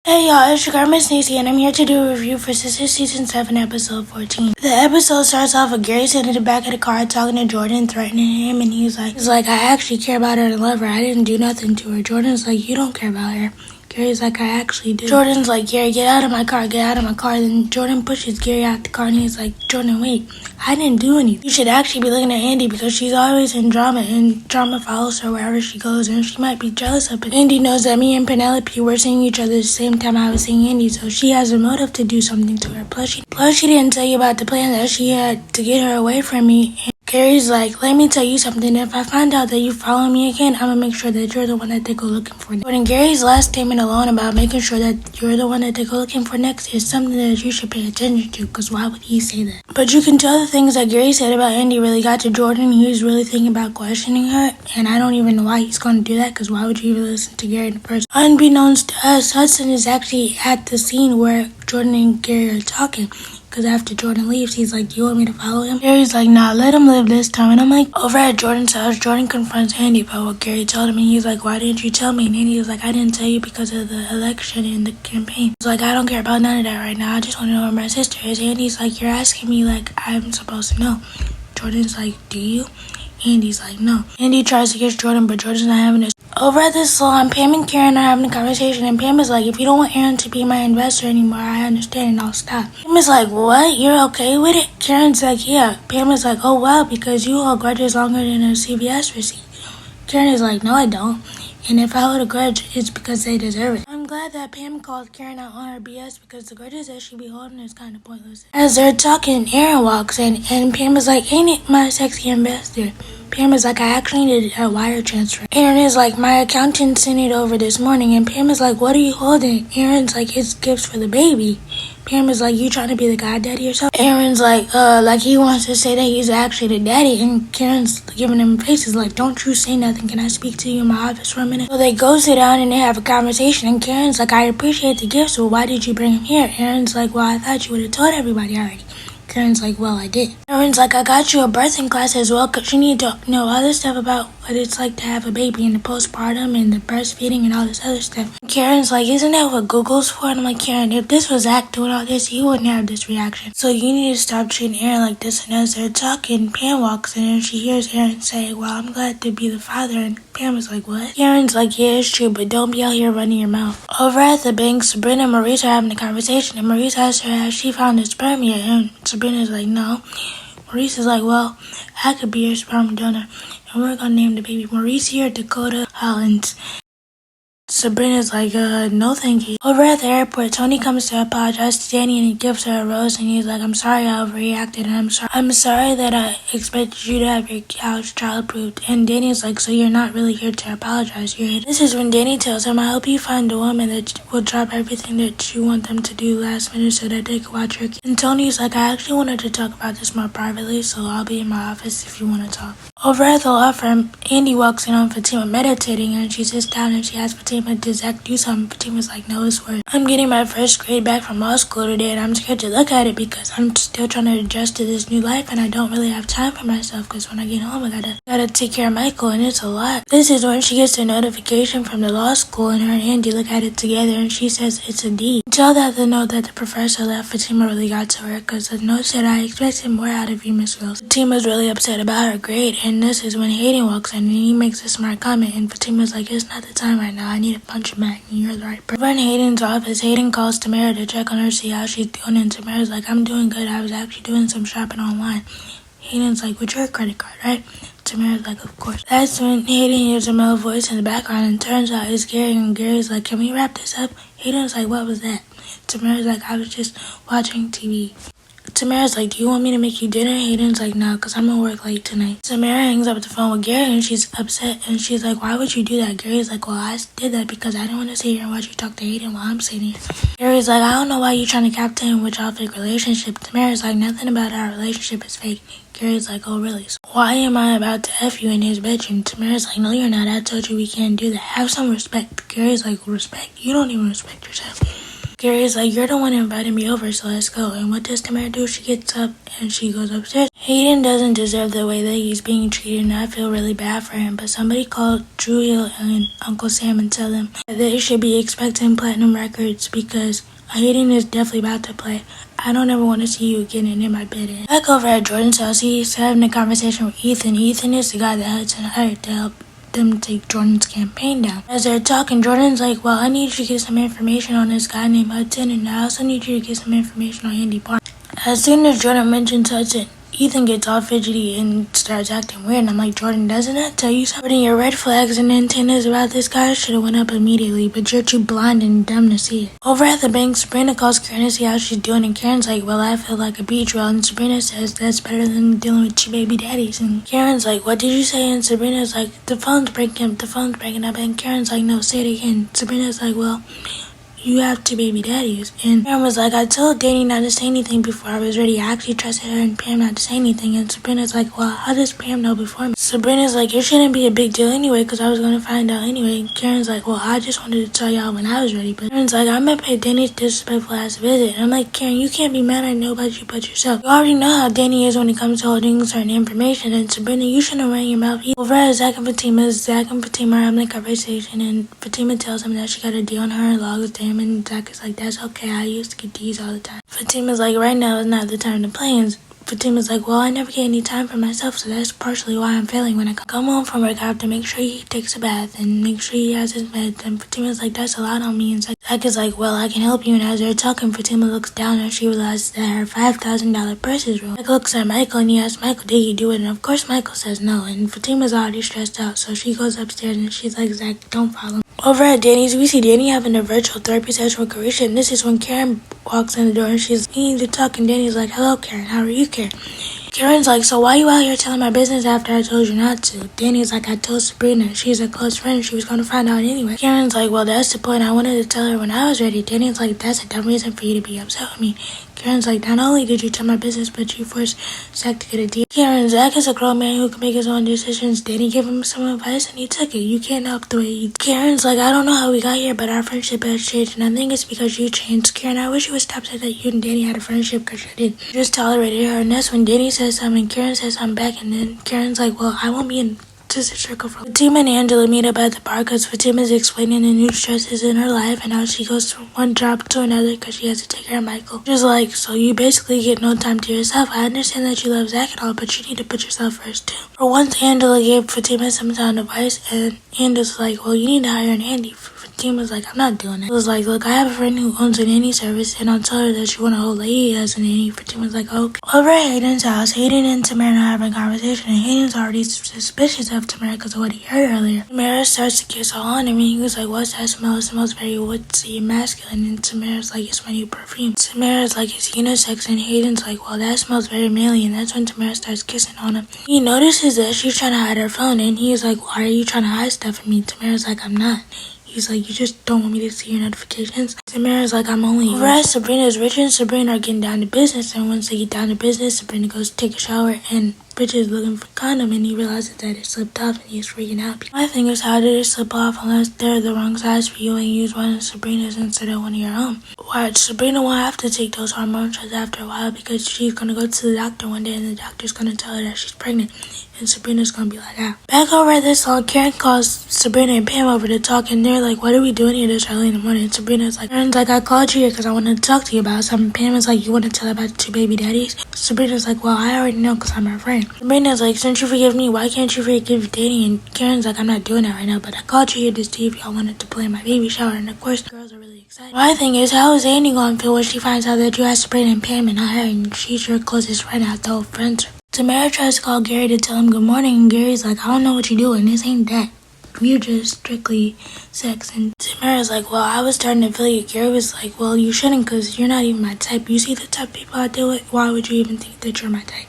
Hey y'all, it's your girl Missniecytv, and I'm here to do a review for Sistas Season 7, Episode 14. The episode starts off with Gary sitting in the back of the car talking to Jordan, threatening him, and he's like, I actually care about her and love her. I didn't do nothing to her. Jordan's like, you don't care about her. Gary's like, I actually do. Jordan's like, Gary, get out of my car, get out of my car. Then Jordan pushes Gary out the car, and he's like, Jordan, wait, I didn't do anything. You should actually be looking at Andy because she's always in drama, and drama follows her wherever she goes, and she might be jealous of it. Andy knows that me and Penelope were seeing each other the same time I was seeing Andy, so she has a motive to do something to her. Plus, she didn't tell you about the plan that she had to get her away from me. And Gary's like, let me tell you something. If I find out that you follow me again, I'm gonna make sure that you're the one that they go looking for. But in Gary's last statement alone about making sure that you're the one that they go looking for next is something that you should pay attention to, because why would he say that? But you can tell the things that Gary said about Andy really got to Jordan. He was really thinking about questioning her, and I don't even know why he's going to do that, because why would you even listen to Gary in the first? Unbeknownst to us, Hudson is actually at the scene where Jordan and Gary are talking. Because after Jordan leaves, he's like, you want me to follow him? Gary's like, nah, let him live this time. And I'm like, over at Jordan's house, Jordan confronts Andy about what Gary told him. And he's like, why didn't you tell me? And Andy was like, I didn't tell you because of the election and the campaign. He's like, I don't care about none of that right now. I just want to know where my sister is. Andy's like, you're asking me like I'm supposed to know. Jordan's like, do you? Andy's like, no. Andy tries to kiss Jordan, but Jordan's not having it. Over at the salon, Pam and Karen are having a conversation, and Pam is like, if you don't want Aaron to be my investor anymore, I understand and I'll stop. Pam is like, what? You're okay with it? Karen's like, yeah. Pam is like, oh wow, because you hold grudges longer than a CVS receipt. Karen is like, no I don't. And if I hold a grudge, it's because they deserve it. I'm glad that Pam called Karen out on her BS, because the grudges that she be holding is kind of pointless. As they're talking, Aaron walks in, and Pam is like, ain't it my sexy investor? Pam is like, I actually needed a wire transfer. Aaron is like, my accountant sent it over this morning. And Pam is like, what are you holding? Aaron's like, it's gifts for the baby. Pam is like, you trying to be the goddaddy or something? Aaron's like he wants to say that he's actually the daddy. And Karen's giving him faces like, don't you say nothing. Can I speak to you in my office for a minute? So they go sit down and they have a conversation. And Karen's like, I appreciate the gifts, but why did you bring him here? Aaron's like, well, I thought you would have told everybody already. Karen's like, well, I did. Aaron's like, I got you a birthing class as well, because you need to know all this stuff about what it's like to have a baby and the postpartum and the breastfeeding and all this other stuff. Karen's like, isn't that what Google's for? And I'm like, Karen, if this was Zach doing all this, he wouldn't have this reaction. So you need to stop treating Aaron like this. And as they're talking, Pam walks in and she hears Aaron say, well, I'm glad to be the father. And Pam is like, what? Karen's like, yeah, it's true, but don't be out here running your mouth. Over at the bank, Sabrina and Maurice are having a conversation, and Maurice asks her, has she found a sperm yet? And Sabrina's like, no. Maurice is like, well, I could be your sperm donor, and we're gonna name the baby Mauricio Dakota Hollins. Sabrina's like, no thank you. Over at the airport, Tony comes to apologize to Danny, and he gives her a rose, and he's like, I'm sorry I overreacted, and I'm sorry that I expected you to have your couch child-proofed. And Danny's like, so you're not really here to apologize, you're here. This is when Danny tells him, I hope you find a woman that will drop everything that you want them to do last minute so that they can watch your kid. And Tony's like, I actually wanted to talk about this more privately, so I'll be in my office if you want to talk. Over at the law firm, Andy walks in on Fatima meditating, and she sits down and she asks Fatima, did Zach do something? Fatima's like, no, it's work. I'm getting my first grade back from law school today, and I'm scared to look at it because I'm still trying to adjust to this new life, and I don't really have time for myself because when I get home, I gotta take care of Michael, and it's a lot. This is when she gets a notification from the law school, and her and Andy look at it together, and she says it's a D. Tell that the note that the professor left Fatima really got to her, because the note said, I expected more out of you, Miss Wilson. Fatima's really upset about her grade, and this is when Hayden walks in, and he makes a smart comment, and Fatima's like, it's not the time right now, I need to punch him back, and you're the right person. Over in Hayden's office, Hayden calls Tamara to check on her, see how she's doing, and Tamara's like, I'm doing good, I was actually doing some shopping online. Hayden's like, with your credit card, right? Tamara's like, of course. That's when Hayden hears a male voice in the background, and turns out it's Gary, and Gary's like, can we wrap this up? Hayden's like, what was that? Tamara's like, I was just watching TV. Tamara's like, do you want me to make you dinner? Hayden's like, no, because I'm going to work late tonight. Tamara hangs up the phone with Gary, and she's upset, and she's like, why would you do that? Gary's like, well, I did that because I didn't want to sit here and watch you talk to Hayden while I'm sitting here. Gary's like, I don't know why you're trying to captain with y'all fake relationship. Tamara's like, nothing about our relationship is fake. Gary's like, oh, really? So why am I about to F you in his bedroom? Tamara's like, no, you're not. I told you we can't do that. Have some respect. Gary's like, respect? You don't even respect yourself. Gary's like, you're the one who invited me over, so let's go. And what does Tamara do? She gets up and she goes upstairs. Hayden doesn't deserve the way that he's being treated, and I feel really bad for him. But somebody called Drew Hill and Uncle Sam and tell them that they should be expecting platinum records because Hayden is definitely about to play. I don't ever want to see you again in my bed. Back over at Jordan's house, he's having a conversation with Ethan. Ethan is the guy that Hudson hired to help them take Jordan's campaign down. As they're talking, Jordan's like, well, I need you to get some information on this guy named Hudson, and I also need you to get some information on Andy Barnes. As soon as Jordan mentions Hudson, Ethan gets all fidgety and starts acting weird, and I'm like, Jordan, doesn't that tell you something? Your red flags and antennas about this guy should have went up immediately, but you're too blind and dumb to see it. Over at the bank, Sabrina calls Karen to see how she's doing, and Karen's like, well, I feel like a beach roll, and Sabrina says that's better than dealing with two baby daddies. And Karen's like, what did you say? And Sabrina's like, the phone's breaking up, and Karen's like, no, say it again. Sabrina's like, well, you have two baby daddies. And Pam was like, I told Danny not to say anything before I was ready. I actually trusted her and Pam not to say anything. And Sabrina's like, well, how does Pam know before me? Sabrina's like, it shouldn't be a big deal anyway, because I was going to find out anyway. And Karen's like, well, I just wanted to tell y'all when I was ready. But Karen's like, I'm going to pay Danny's disrespectful ass visit. And I'm like, Karen, you can't be mad at nobody but yourself. You already know how Danny is when it comes to holding certain information. And Sabrina, you shouldn't run your mouth either. Over at Zach and Fatima are having a conversation, and Fatima tells him that she got a deal on her logs to him, and Zach is like, that's okay, I used to get these all the time. Fatima's like, right now is not the time to play. And Fatima's like, well, I never get any time for myself, so that's partially why I'm failing when I come home from work. I have to make sure he takes a bath and make sure he has his meds. And Fatima's like, that's a lot on me. And Zach is like, well, I can help you. And as they're talking, Fatima looks down and she realizes that her $5,000 purse is ruined. Zach looks at Michael and he asks Michael, did he do it? And of course Michael says no, and Fatima's already stressed out, so she goes upstairs and she's like, Zach, don't follow me. Over at Danny's, we see Danny having a virtual therapy session with Carisha, and this is when Karen walks in the door and she's needing to talk, and Danny's like, hello Karen, how are you, Karen? Karen's like, so why you out here telling my business after I told you not to? Danny's like, I told Sabrina, she's a close friend, she was going to find out anyway. Karen's like, well, that's the point, I wanted to tell her when I was ready. Danny's like, that's a dumb reason for you to be upset with me. Karen's like, not only did you tell my business, but you forced Zach to get a deal. Karen, Zach is a grown man who can make his own decisions. Danny gave him some advice and he took it. You can't help the way he... Karen's like, I don't know how we got here, but our friendship has changed, and I think it's because you changed. Karen, I wish you would stop saying that you and Danny had a friendship, because you did. You just tolerated her, and that's when Danny says something, Karen says something back, and then Karen's like, well, I won't be in just a circle from Fatima and Angela meet up at the bar because Fatima's explaining the new stresses in her life and how she goes from one job to another because she has to take care of Michael. Just like, so you basically get no time to yourself. I understand that you love Zach and all, but you need to put yourself first too. For once, Angela gave Fatima some sound advice, and Angela's like, well, you need to hire an Andy. Fatima's like, I'm not doing it. It was like, look, I have a friend who owns a nanny service, and I'll tell her that you want a old lady as a nanny. Fatima's like, okay. Over at Hayden's house, Hayden and Tamara are having a conversation, and Hayden's already suspicious of Tamara because of what he heard earlier. Tamara starts to kiss all on him, and he was like, what's that smell? It smells very woodsy and masculine. And Tamara's like, it's my new perfume. Tamara's like, it's unisex, and Hayden's like, well, that smells very manly. And that's when Tamara starts kissing on him. He notices that she's trying to hide her phone, and he's like, why are you trying to hide stuff from me? Tamara's like, I'm not. He's like, you just don't want me to see your notifications. Tamara's like, I'm only... Over at Sabrina's, Richard and Sabrina are getting down to business, and once they get down to business, Sabrina goes to take a shower, and Richard's looking for a condom, and he realizes that it slipped off, and he's freaking out. My thing is, how did it slip off unless they're the wrong size for you and use one of Sabrina's instead of one of your own? Watch, Sabrina won't have to take those hormone shots after a while because she's going to go to the doctor one day, and the doctor's going to tell her that she's pregnant. And Sabrina's gonna be like that. Back over at this salon, Karen calls Sabrina and Pam over to talk, and they're like, what are we doing here this early in the morning? And Sabrina's like, Karen's like, I called you here because I wanted to talk to you about something. Pam is like, you want to tell about the two baby daddies? Sabrina's like, well, I already know because I'm her friend. Sabrina's like, since you forgive me, why can't you forgive Danny? And Karen's like, I'm not doing that right now, but I called you here to see if y'all wanted to plan my baby shower. And of course, the girls are really excited. My thing is, how is Annie gonna feel when she finds out that you asked Sabrina and Pam and not her, and she's your closest friend out the whole friends? Tamara tries to call Gary to tell him good morning, and Gary's like, I don't know what you're doing. This ain't that. You're just strictly sex. And Tamara's like, well, I was starting to feel you. Gary was like, well, you shouldn't because you're not even my type. You see the type of people I deal with? Why would you even think that you're my type?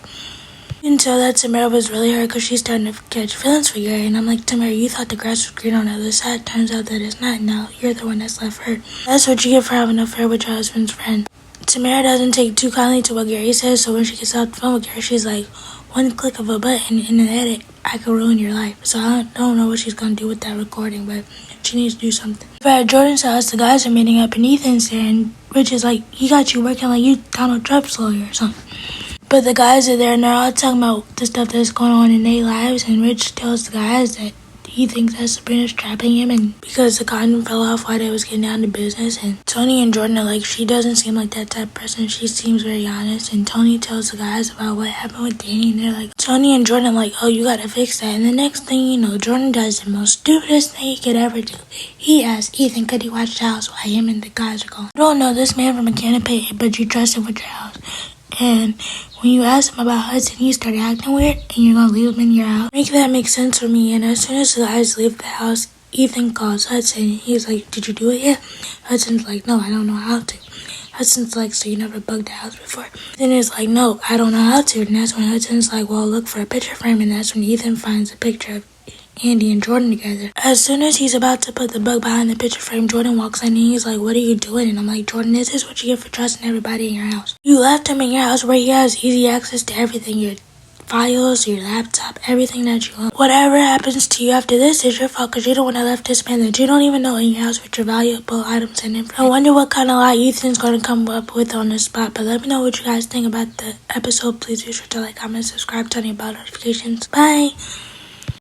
And so that Tamara was really hurt because she's starting to catch feelings for Gary. And I'm like, Tamara, you thought the grass was green on the other side. Turns out that it's not. Now you're the one that's left hurt. That's what you get for having an affair with your husband's friend. Tamara doesn't take too kindly to what Gary says, so when she gets off the phone with Gary, she's like, one click of a button in an edit. I could ruin your life. So I don't know what she's gonna do with that recording, but she needs to do something. But at Jordan's house, the guys are meeting up, and Ethan's there, and Rich is like, he got you working like you Donald Trump's lawyer or something. But the guys are there, and they're all talking about the stuff that's going on in their lives, and Rich tells the guys that he thinks that Sabrina's trapping him, and because the condom fell off while they was getting down to business. And Tony and Jordan are like, she doesn't seem like that type of person. She seems very honest. And Tony tells the guys about what happened with Danny, and they're like, Tony and Jordan are like, oh, you gotta fix that. And the next thing you know, Jordan does the most stupidest thing he could ever do. He asks Ethan, could he watch the house while him and the guys are gone? You don't know this man from a can of paint, but you trust him with your house. And when you ask him about Hudson, he started acting weird, and you're gonna leave him in your house. Make that make sense for me. And as soon as the guys leave the house, Ethan calls Hudson. He's like, did you do it yet? Hudson's like, no, I don't know how to. Hudson's like, so you never bugged the house before? Then it's like, no, I don't know how to. And that's when Hudson's like, well, look for a picture frame. And that's when Ethan finds a picture of Andy and Jordan together. As soon as he's about to put the bug behind the picture frame, Jordan walks in and he's like, what are you doing? And I'm like, Jordan, this is what you get for trusting everybody in your house. You left him in your house where he has easy access to everything, your files, your laptop, everything that you want. Whatever happens to you after this is your fault, because you're the one that left this man that you don't even know in your house with your valuable items and information. I wonder what kind of lie Ethan's going to come up with on the spot, but let me know what you guys think about the episode. Please be sure to like, comment, subscribe, turn on your bell notifications. Bye!